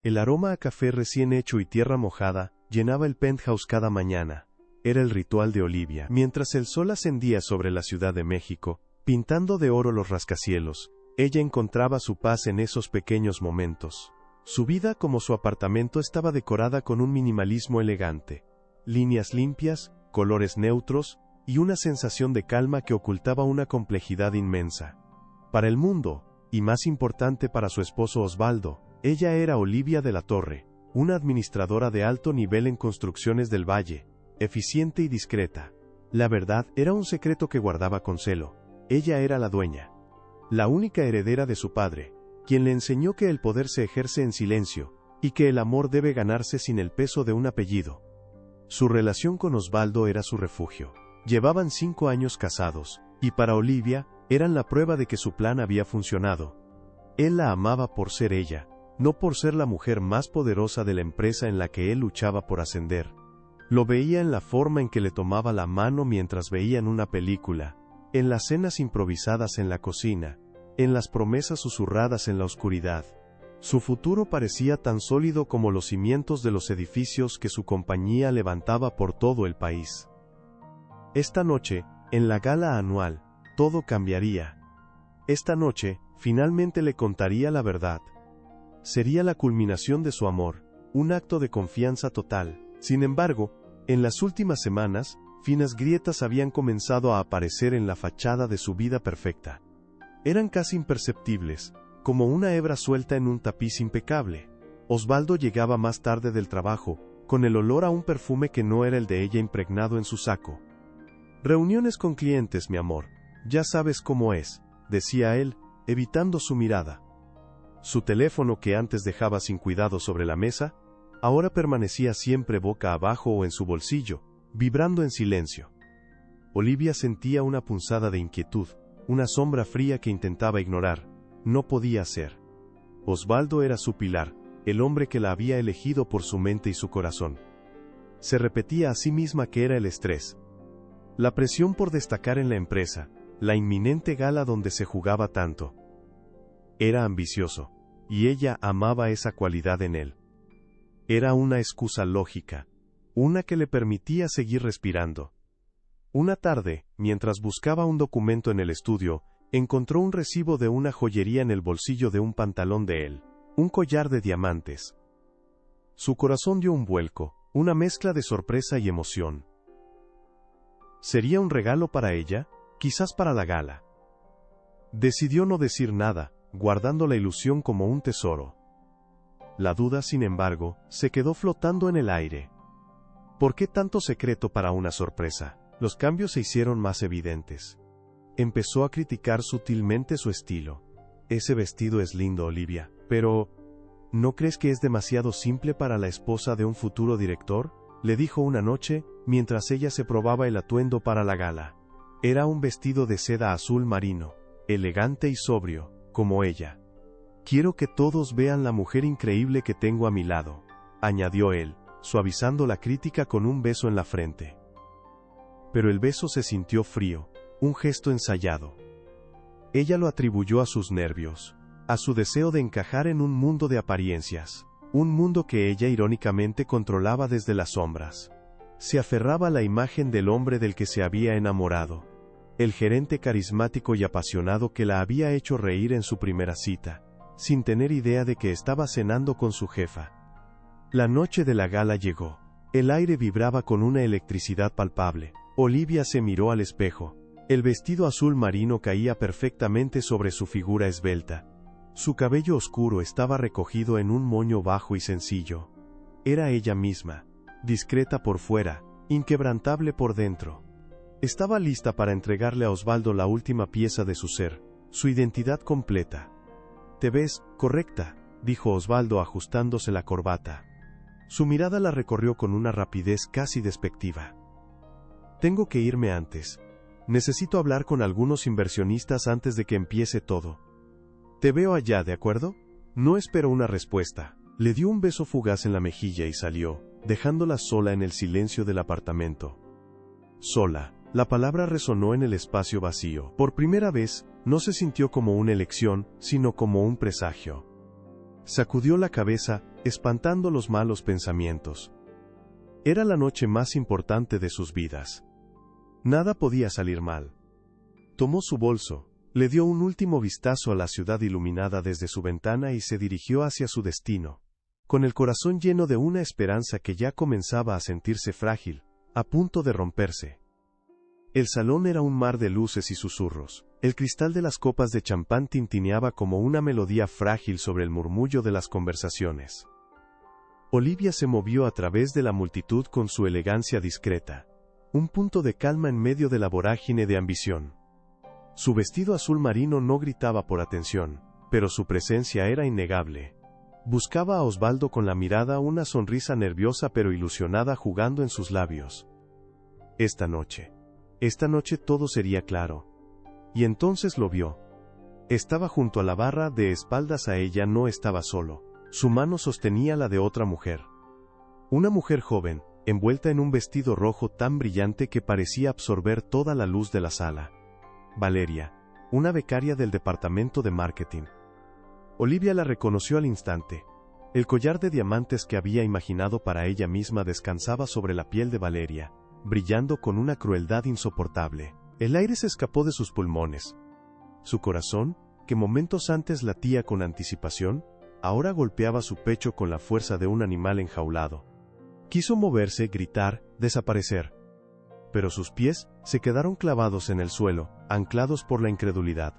El aroma a café recién hecho y tierra mojada llenaba el penthouse cada mañana. Era el ritual de Olivia. Mientras el sol ascendía sobre la Ciudad de México, pintando de oro los rascacielos, ella encontraba su paz en esos pequeños momentos. Su vida como su apartamento estaba decorada con un minimalismo elegante. Líneas limpias, colores neutros, y una sensación de calma que ocultaba una complejidad inmensa. Para el mundo, y más importante para su esposo Osvaldo, ella era Olivia de la Torre, una administradora de alto nivel en Construcciones del Valle, eficiente y discreta. La verdad era un secreto que guardaba con celo. Ella era la dueña, la única heredera de su padre, quien le enseñó que el poder se ejerce en silencio, y que el amor debe ganarse sin el peso de un apellido. Su relación con Osvaldo era su refugio. Llevaban 5 años casados, y para Olivia, eran la prueba de que su plan había funcionado. Él la amaba por ser ella, no por ser la mujer más poderosa de la empresa en la que él luchaba por ascender. Lo veía en la forma en que le tomaba la mano mientras veían una película, en las cenas improvisadas en la cocina, en las promesas susurradas en la oscuridad. Su futuro parecía tan sólido como los cimientos de los edificios que su compañía levantaba por todo el país. Esta noche, en la gala anual, todo cambiaría. Esta noche, finalmente le contaría la verdad. Sería la culminación de su amor, un acto de confianza total. Sin embargo, en las últimas semanas, finas grietas habían comenzado a aparecer en la fachada de su vida perfecta. Eran casi imperceptibles, como una hebra suelta en un tapiz impecable. Osvaldo llegaba más tarde del trabajo, con el olor a un perfume que no era el de ella impregnado en su saco. «Reuniones con clientes, mi amor, ya sabes cómo es», decía él, evitando su mirada. Su teléfono, que antes dejaba sin cuidado sobre la mesa, ahora permanecía siempre boca abajo o en su bolsillo, vibrando en silencio. Olivia sentía una punzada de inquietud, una sombra fría que intentaba ignorar. No podía ser. Osvaldo era su pilar, el hombre que la había elegido por su mente y su corazón. Se repetía a sí misma que era el estrés, la presión por destacar en la empresa, la inminente gala donde se jugaba tanto. Era ambicioso, y ella amaba esa cualidad en él. Era una excusa lógica, una que le permitía seguir respirando. Una tarde, mientras buscaba un documento en el estudio, encontró un recibo de una joyería en el bolsillo de un pantalón de él, un collar de diamantes. Su corazón dio un vuelco, una mezcla de sorpresa y emoción. ¿Sería un regalo para ella? Quizás para la gala. Decidió no decir nada, guardando la ilusión como un tesoro. La duda, sin embargo, se quedó flotando en el aire. ¿Por qué tanto secreto para una sorpresa? Los cambios se hicieron más evidentes. Empezó a criticar sutilmente su estilo. «Ese vestido es lindo, Olivia, pero ¿no crees que es demasiado simple para la esposa de un futuro director?», le dijo una noche, mientras ella se probaba el atuendo para la gala. Era un vestido de seda azul marino, elegante y sobrio, como ella. «Quiero que todos vean la mujer increíble que tengo a mi lado», añadió él, suavizando la crítica con un beso en la frente. Pero el beso se sintió frío, un gesto ensayado. Ella lo atribuyó a sus nervios, a su deseo de encajar en un mundo de apariencias, un mundo que ella irónicamente controlaba desde las sombras. Se aferraba a la imagen del hombre del que se había enamorado, el gerente carismático y apasionado que la había hecho reír en su primera cita, sin tener idea de que estaba cenando con su jefa. La noche de la gala llegó. El aire vibraba con una electricidad palpable. Olivia se miró al espejo. El vestido azul marino caía perfectamente sobre su figura esbelta. Su cabello oscuro estaba recogido en un moño bajo y sencillo. Era ella misma, discreta por fuera, inquebrantable por dentro. Estaba lista para entregarle a Osvaldo la última pieza de su ser, su identidad completa. «Te ves correcta», dijo Osvaldo ajustándose la corbata. Su mirada la recorrió con una rapidez casi despectiva. «Tengo que irme antes. Necesito hablar con algunos inversionistas antes de que empiece todo. Te veo allá, ¿de acuerdo?» No esperó una respuesta. Le dio un beso fugaz en la mejilla y salió, dejándola sola en el silencio del apartamento. Sola. La palabra resonó en el espacio vacío. Por primera vez, no se sintió como una elección, sino como un presagio. Sacudió la cabeza, espantando los malos pensamientos. Era la noche más importante de sus vidas. Nada podía salir mal. Tomó su bolso, le dio un último vistazo a la ciudad iluminada desde su ventana y se dirigió hacia su destino, con el corazón lleno de una esperanza que ya comenzaba a sentirse frágil, a punto de romperse. El salón era un mar de luces y susurros. El cristal de las copas de champán tintineaba como una melodía frágil sobre el murmullo de las conversaciones. Olivia se movió a través de la multitud con su elegancia discreta, un punto de calma en medio de la vorágine de ambición. Su vestido azul marino no gritaba por atención, pero su presencia era innegable. Buscaba a Osvaldo con la mirada, una sonrisa nerviosa pero ilusionada jugando en sus labios. Esta noche todo sería claro. Y entonces lo vio. Estaba junto a la barra, de espaldas a ella, no estaba solo. Su mano sostenía la de otra mujer. Una mujer joven, envuelta en un vestido rojo tan brillante que parecía absorber toda la luz de la sala. Valeria, una becaria del departamento de marketing. Olivia la reconoció al instante. El collar de diamantes que había imaginado para ella misma descansaba sobre la piel de Valeria, brillando con una crueldad insoportable. El aire se escapó de sus pulmones. Su corazón, que momentos antes latía con anticipación, ahora golpeaba su pecho con la fuerza de un animal enjaulado. Quiso moverse, gritar, desaparecer. Pero sus pies se quedaron clavados en el suelo, anclados por la incredulidad.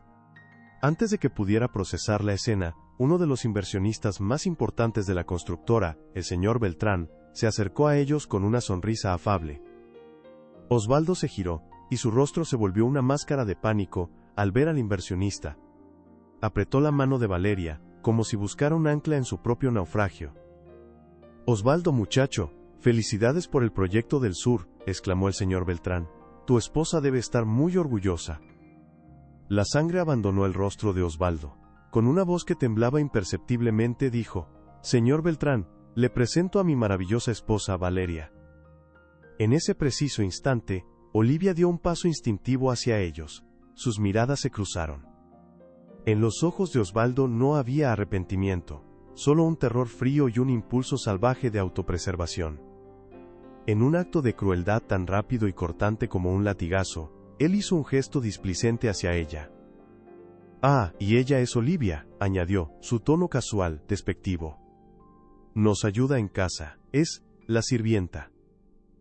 Antes de que pudiera procesar la escena, uno de los inversionistas más importantes de la constructora, el señor Beltrán, se acercó a ellos con una sonrisa afable. Osvaldo se giró, y su rostro se volvió una máscara de pánico al ver al inversionista. Apretó la mano de Valeria, como si buscara un ancla en su propio naufragio. «Osvaldo, muchacho, felicidades por el proyecto del sur», exclamó el señor Beltrán. «Tu esposa debe estar muy orgullosa». La sangre abandonó el rostro de Osvaldo. Con una voz que temblaba imperceptiblemente dijo: «Señor Beltrán, le presento a mi maravillosa esposa, Valeria». En ese preciso instante, Olivia dio un paso instintivo hacia ellos. Sus miradas se cruzaron. En los ojos de Osvaldo no había arrepentimiento, solo un terror frío y un impulso salvaje de autopreservación. En un acto de crueldad tan rápido y cortante como un latigazo, él hizo un gesto displicente hacia ella. «Ah, y ella es Olivia», añadió, su tono casual, despectivo. «Nos ayuda en casa, es la sirvienta».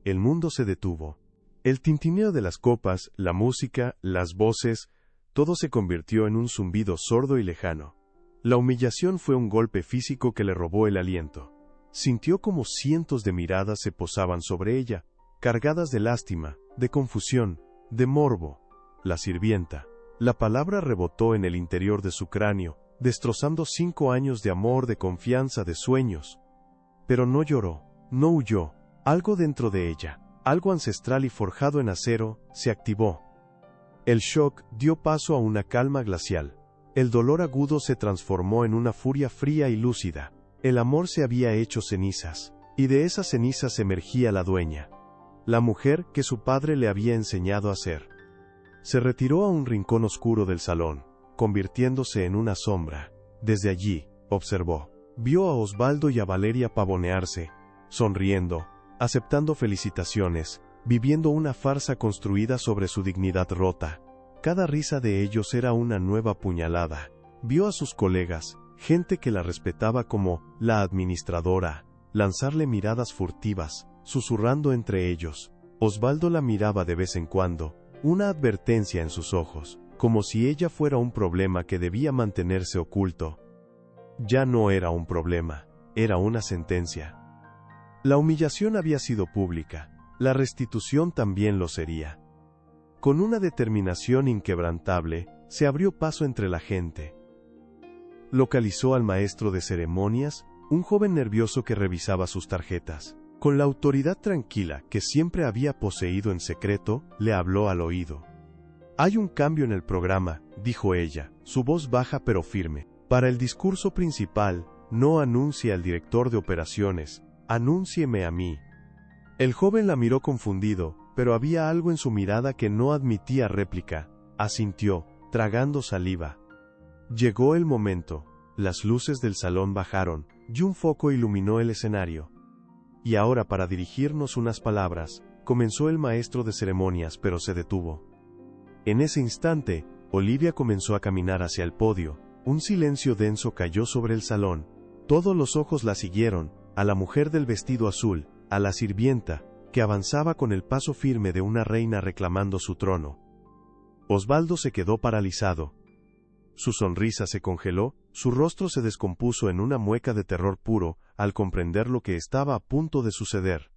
El mundo se detuvo. El tintineo de las copas, la música, las voces, todo se convirtió en un zumbido sordo y lejano. La humillación fue un golpe físico que le robó el aliento. Sintió como cientos de miradas se posaban sobre ella, cargadas de lástima, de confusión, de morbo. La sirvienta. La palabra rebotó en el interior de su cráneo, destrozando 5 años de amor, de confianza, de sueños. Pero no lloró, no huyó. Algo dentro de ella, algo ancestral y forjado en acero, se activó. El shock dio paso a una calma glacial. El dolor agudo se transformó en una furia fría y lúcida. El amor se había hecho cenizas, y de esas cenizas emergía la dueña. La mujer que su padre le había enseñado a ser. Se retiró a un rincón oscuro del salón, convirtiéndose en una sombra. Desde allí, observó. Vio a Osvaldo y a Valeria pavonearse, sonriendo, aceptando felicitaciones, viviendo una farsa construida sobre su dignidad rota. Cada risa de ellos era una nueva puñalada. Vio a sus colegas, gente que la respetaba como la administradora, lanzarle miradas furtivas, susurrando entre ellos. Osvaldo la miraba de vez en cuando, una advertencia en sus ojos, como si ella fuera un problema que debía mantenerse oculto. Ya no era un problema, era una sentencia. La humillación había sido pública, la restitución también lo sería. Con una determinación inquebrantable, se abrió paso entre la gente. Localizó al maestro de ceremonias, un joven nervioso que revisaba sus tarjetas. Con la autoridad tranquila que siempre había poseído en secreto, le habló al oído. «Hay un cambio en el programa», dijo ella, su voz baja pero firme. «Para el discurso principal, no anuncie al director de operaciones, anúncieme a mí». El joven la miró confundido, pero había algo en su mirada que no admitía réplica. Asintió, tragando saliva. Llegó el momento. Las luces del salón bajaron, y un foco iluminó el escenario. Y ahora, para dirigirnos unas palabras, comenzó el maestro de ceremonias, pero se detuvo. En ese instante, Olivia comenzó a caminar hacia el podio. Un silencio denso cayó sobre el salón. Todos los ojos la siguieron, a la mujer del vestido azul, a la sirvienta, que avanzaba con el paso firme de una reina reclamando su trono. Osvaldo se quedó paralizado. Su sonrisa se congeló, su rostro se descompuso en una mueca de terror puro, al comprender lo que estaba a punto de suceder.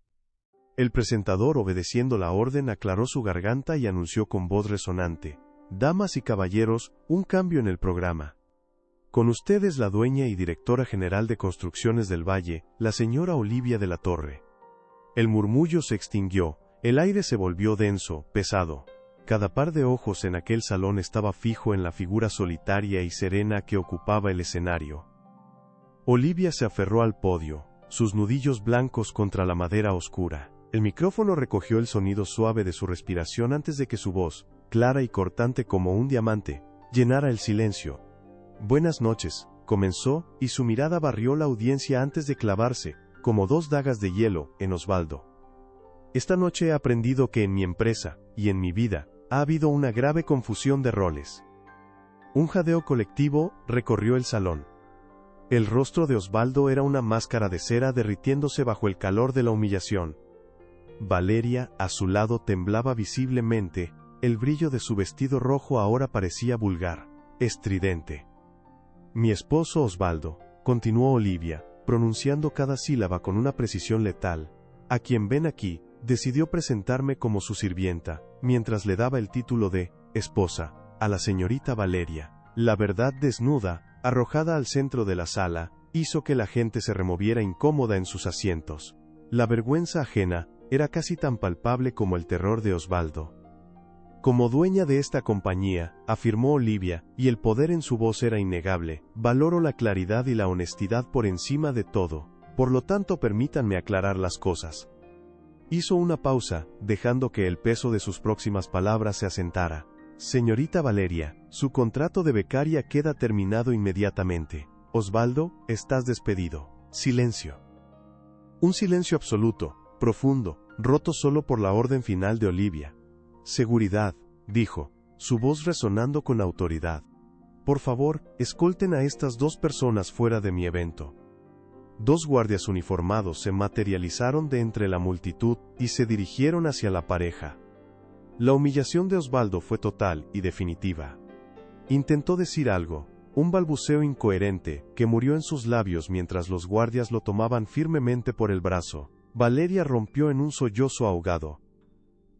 El presentador, obedeciendo la orden, aclaró su garganta y anunció con voz resonante: «Damas y caballeros, un cambio en el programa. Con ustedes la dueña y directora general de Construcciones del Valle, la señora Olivia de la Torre». El murmullo se extinguió, el aire se volvió denso, pesado. Cada par de ojos en aquel salón estaba fijo en la figura solitaria y serena que ocupaba el escenario. Olivia se aferró al podio, sus nudillos blancos contra la madera oscura. El micrófono recogió el sonido suave de su respiración antes de que su voz, clara y cortante como un diamante, llenara el silencio. «Buenas noches», comenzó, y su mirada barrió la audiencia antes de clavarse, como dos dagas de hielo, en Osvaldo. «Esta noche he aprendido que en mi empresa, y en mi vida, ha habido una grave confusión de roles». Un jadeo colectivo recorrió el salón. El rostro de Osvaldo era una máscara de cera derritiéndose bajo el calor de la humillación. Valeria, a su lado, temblaba visiblemente, el brillo de su vestido rojo ahora parecía vulgar, estridente. «Mi esposo Osvaldo», continuó Olivia, pronunciando cada sílaba con una precisión letal, «a quien ven aquí, decidió presentarme como su sirvienta, mientras le daba el título de esposa a la señorita Valeria. La verdad desnuda, arrojada al centro de la sala, hizo que la gente se removiera incómoda en sus asientos. La vergüenza ajena era casi tan palpable como el terror de Osvaldo. Como dueña de esta compañía», afirmó Olivia, y el poder en su voz era innegable, «valoro la claridad y la honestidad por encima de todo. Por lo tanto, permítanme aclarar las cosas». Hizo una pausa, dejando que el peso de sus próximas palabras se asentara. «Señorita Valeria, su contrato de becaria queda terminado inmediatamente. Osvaldo, estás despedido». Silencio. Un silencio absoluto, profundo, roto solo por la orden final de Olivia. «Seguridad», dijo, su voz resonando con autoridad. «Por favor, escolten a estas dos personas fuera de mi evento». Dos guardias uniformados se materializaron de entre la multitud y se dirigieron hacia la pareja. La humillación de Osvaldo fue total y definitiva. Intentó decir algo, un balbuceo incoherente, que murió en sus labios mientras los guardias lo tomaban firmemente por el brazo. Valeria rompió en un sollozo ahogado.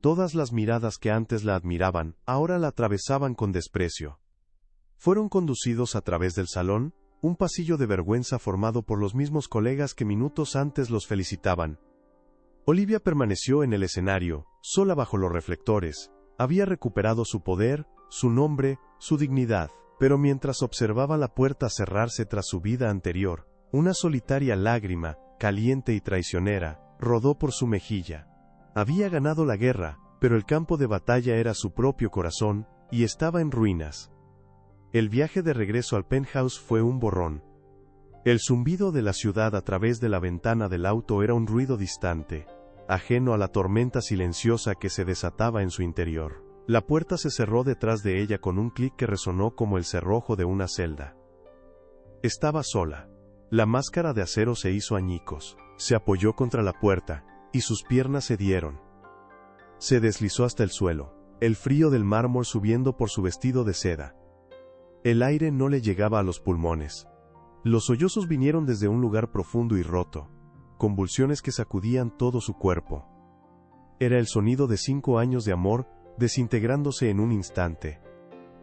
Todas las miradas que antes la admiraban, ahora la atravesaban con desprecio. Fueron conducidos a través del salón, un pasillo de vergüenza formado por los mismos colegas que minutos antes los felicitaban. Olivia permaneció en el escenario, sola bajo los reflectores. Había recuperado su poder, su nombre, su dignidad, pero mientras observaba la puerta cerrarse tras su vida anterior, una solitaria lágrima, caliente y traicionera, rodó por su mejilla. Había ganado la guerra, pero el campo de batalla era su propio corazón, y estaba en ruinas. El viaje de regreso al penthouse fue un borrón. El zumbido de la ciudad a través de la ventana del auto era un ruido distante, ajeno a la tormenta silenciosa que se desataba en su interior. La puerta se cerró detrás de ella con un clic que resonó como el cerrojo de una celda. Estaba sola. La máscara de acero se hizo añicos, se apoyó contra la puerta, y sus piernas cedieron. Se deslizó hasta el suelo, el frío del mármol subiendo por su vestido de seda. El aire no le llegaba a los pulmones. Los sollozos vinieron desde un lugar profundo y roto, convulsiones que sacudían todo su cuerpo. Era el sonido de 5 años de amor, desintegrándose en un instante.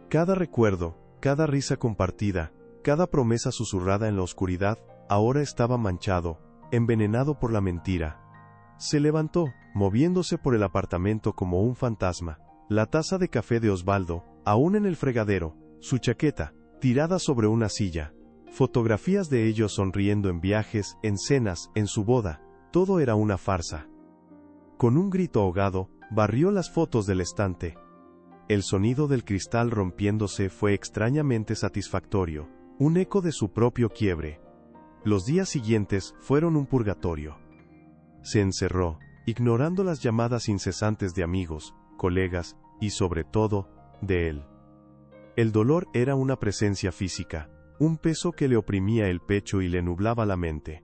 Cada recuerdo, cada risa compartida, cada promesa susurrada en la oscuridad, ahora estaba manchado, envenenado por la mentira. Se levantó, moviéndose por el apartamento como un fantasma. La taza de café de Osvaldo, aún en el fregadero, su chaqueta, tirada sobre una silla. Fotografías de ellos sonriendo en viajes, en cenas, en su boda. Todo era una farsa. Con un grito ahogado, barrió las fotos del estante. El sonido del cristal rompiéndose fue extrañamente satisfactorio. un eco de su propio quiebre. Los días siguientes fueron un purgatorio. Se encerró, ignorando las llamadas incesantes de amigos, colegas, y sobre todo, de él. El dolor era una presencia física, un peso que le oprimía el pecho y le nublaba la mente.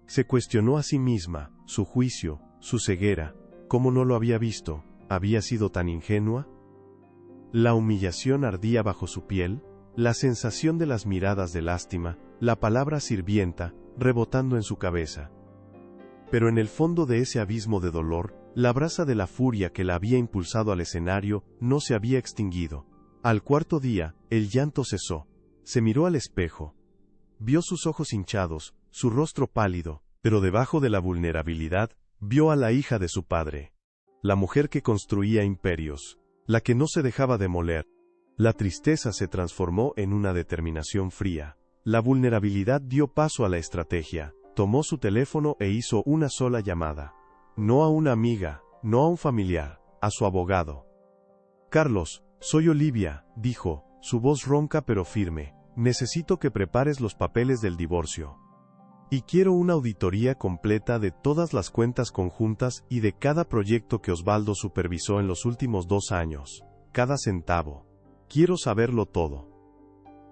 Se cuestionó a sí misma, su juicio, su ceguera, ¿cómo no lo había visto? ¿Había sido tan ingenua? La humillación ardía bajo su piel, la sensación de las miradas de lástima, la palabra sirvienta, rebotando en su cabeza. Pero en el fondo de ese abismo de dolor, la brasa de la furia que la había impulsado al escenario no se había extinguido. Al cuarto día, el llanto cesó. Se miró al espejo. Vio sus ojos hinchados, su rostro pálido, pero debajo de la vulnerabilidad, vio a la hija de su padre. La mujer que construía imperios. La que no se dejaba demoler. La tristeza se transformó en una determinación fría. La vulnerabilidad dio paso a la estrategia. Tomó su teléfono e hizo una sola llamada. No a una amiga, no a un familiar, a su abogado. Carlos, soy Olivia, dijo, su voz ronca pero firme. Necesito que prepares los papeles del divorcio. Y quiero una auditoría completa de todas las cuentas conjuntas y de cada proyecto que Osvaldo supervisó en los últimos 2 años. Cada centavo. Quiero saberlo todo.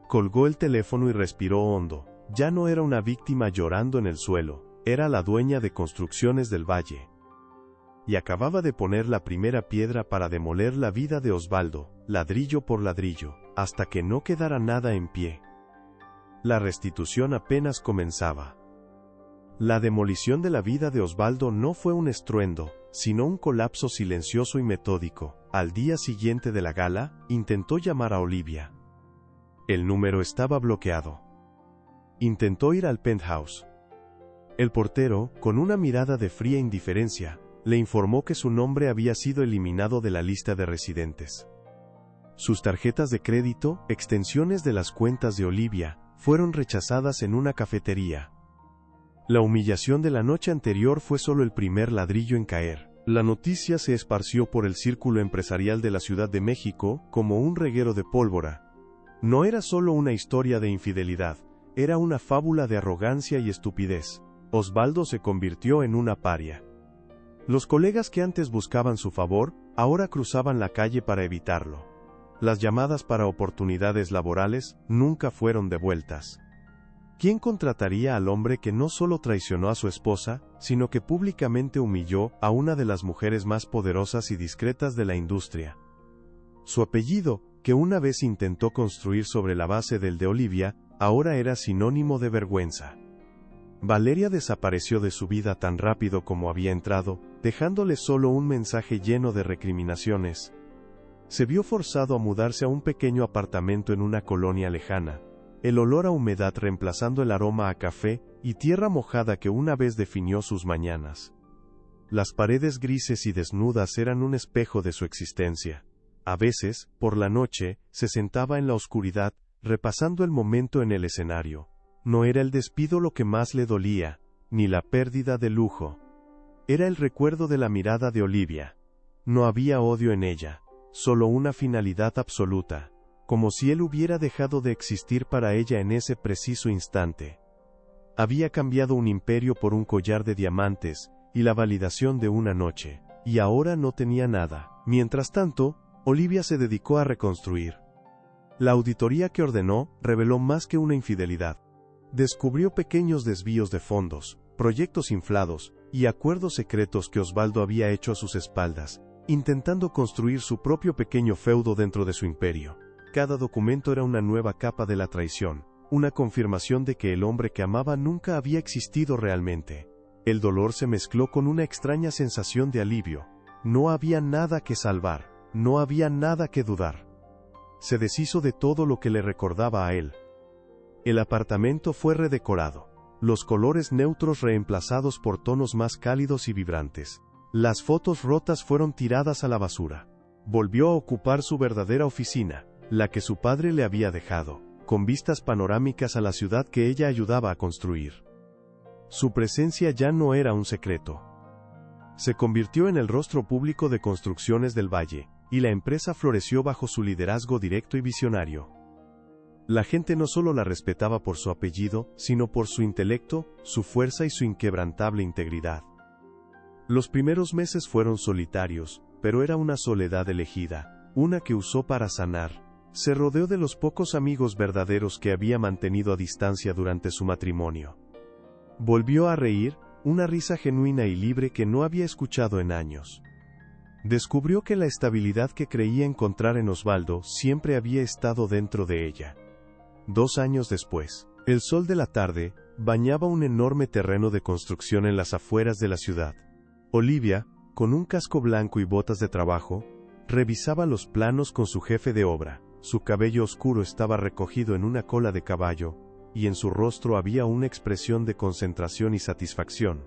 Colgó el teléfono y respiró hondo. Ya no era una víctima llorando en el suelo, era la dueña de Construcciones del Valle. Y acababa de poner la primera piedra para demoler la vida de Osvaldo, ladrillo por ladrillo, hasta que no quedara nada en pie. La restitución apenas comenzaba. La demolición de la vida de Osvaldo no fue un estruendo, sino un colapso silencioso y metódico. Al día siguiente de la gala, intentó llamar a Olivia. El número estaba bloqueado. Intentó ir al penthouse. El portero, con una mirada de fría indiferencia, le informó que su nombre había sido eliminado de la lista de residentes. Sus tarjetas de crédito, extensiones de las cuentas de Olivia, fueron rechazadas en una cafetería. La humillación de la noche anterior fue solo el primer ladrillo en caer. La noticia se esparció por el círculo empresarial de la Ciudad de México como un reguero de pólvora. No era solo una historia de infidelidad, era una fábula de arrogancia y estupidez. Osvaldo se convirtió en una paria. Los colegas que antes buscaban su favor, ahora cruzaban la calle para evitarlo. Las llamadas para oportunidades laborales nunca fueron devueltas. ¿Quién contrataría al hombre que no solo traicionó a su esposa, sino que públicamente humilló a una de las mujeres más poderosas y discretas de la industria? Su apellido, que una vez intentó construir sobre la base del de Olivia, ahora era sinónimo de vergüenza. Valeria desapareció de su vida tan rápido como había entrado, dejándole solo un mensaje lleno de recriminaciones. Se vio forzado a mudarse a un pequeño apartamento en una colonia lejana, el olor a humedad reemplazando el aroma a café y tierra mojada que una vez definió sus mañanas. Las paredes grises y desnudas eran un espejo de su existencia. A veces, por la noche, se sentaba en la oscuridad, repasando el momento en el escenario. No era el despido lo que más le dolía, ni la pérdida de lujo. Era el recuerdo de la mirada de Olivia. No había odio en ella, solo una finalidad absoluta, como si él hubiera dejado de existir para ella en ese preciso instante. Había cambiado un imperio por un collar de diamantes, y la validación de una noche, y ahora no tenía nada. Mientras tanto, Olivia se dedicó a reconstruir. La auditoría que ordenó reveló más que una infidelidad. Descubrió pequeños desvíos de fondos, proyectos inflados, y acuerdos secretos que Osvaldo había hecho a sus espaldas, intentando construir su propio pequeño feudo dentro de su imperio. Cada documento era una nueva capa de la traición, una confirmación de que el hombre que amaba nunca había existido realmente. El dolor se mezcló con una extraña sensación de alivio. No había nada que salvar, no había nada que dudar. Se deshizo de todo lo que le recordaba a él. El apartamento fue redecorado, los colores neutros reemplazados por tonos más cálidos y vibrantes. Las fotos rotas fueron tiradas a la basura. Volvió a ocupar su verdadera oficina, la que su padre le había dejado, con vistas panorámicas a la ciudad que ella ayudaba a construir. Su presencia ya no era un secreto. Se convirtió en el rostro público de Construcciones del Valle, y la empresa floreció bajo su liderazgo directo y visionario. La gente no solo la respetaba por su apellido, sino por su intelecto, su fuerza y su inquebrantable integridad. Los primeros meses fueron solitarios, pero era una soledad elegida, una que usó para sanar. Se rodeó de los pocos amigos verdaderos que había mantenido a distancia durante su matrimonio. Volvió a reír, una risa genuina y libre que no había escuchado en años. Descubrió que la estabilidad que creía encontrar en Osvaldo siempre había estado dentro de ella. 2 años después, el sol de la tarde bañaba un enorme terreno de construcción en las afueras de la ciudad. Olivia, con un casco blanco y botas de trabajo, revisaba los planos con su jefe de obra. Su cabello oscuro estaba recogido en una cola de caballo, y en su rostro había una expresión de concentración y satisfacción.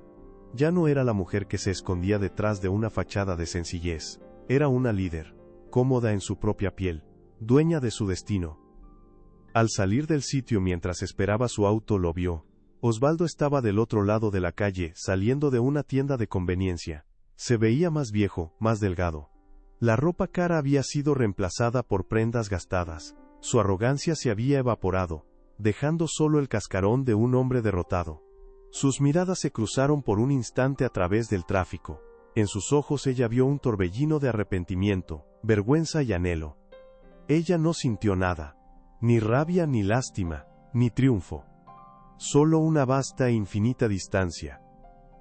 Ya no era la mujer que se escondía detrás de una fachada de sencillez, era una líder, cómoda en su propia piel, dueña de su destino. Al salir del sitio mientras esperaba su auto lo vio. Osvaldo estaba del otro lado de la calle, saliendo de una tienda de conveniencia. Se veía más viejo, más delgado. La ropa cara había sido reemplazada por prendas gastadas. Su arrogancia se había evaporado, dejando solo el cascarón de un hombre derrotado. Sus miradas se cruzaron por un instante a través del tráfico. En sus ojos ella vio un torbellino de arrepentimiento, vergüenza y anhelo. Ella no sintió nada, ni rabia ni lástima, ni triunfo. Solo una vasta e infinita distancia.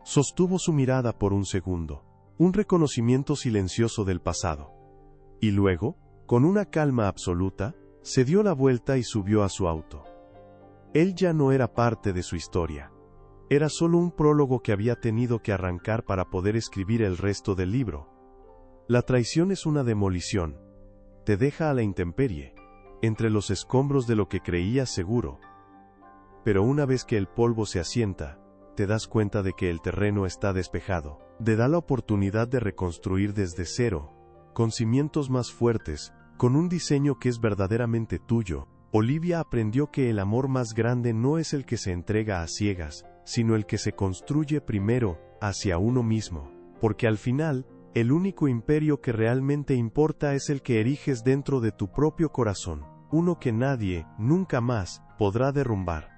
Sostuvo su mirada por un segundo, un reconocimiento silencioso del pasado. Y luego, con una calma absoluta, se dio la vuelta y subió a su auto. Él ya no era parte de su historia. Era solo un prólogo que había tenido que arrancar para poder escribir el resto del libro. La traición es una demolición. Te deja a la intemperie, entre los escombros de lo que creías seguro. Pero una vez que el polvo se asienta, te das cuenta de que el terreno está despejado. Te da la oportunidad de reconstruir desde cero, con cimientos más fuertes, con un diseño que es verdaderamente tuyo. Olivia aprendió que el amor más grande no es el que se entrega a ciegas, sino el que se construye primero, hacia uno mismo. Porque al final, el único imperio que realmente importa es el que eriges dentro de tu propio corazón, uno que nadie, nunca más, podrá derrumbar.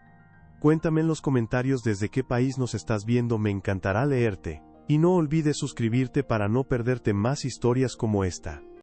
Cuéntame en los comentarios desde qué país nos estás viendo, me encantará leerte. Y no olvides suscribirte para no perderte más historias como esta.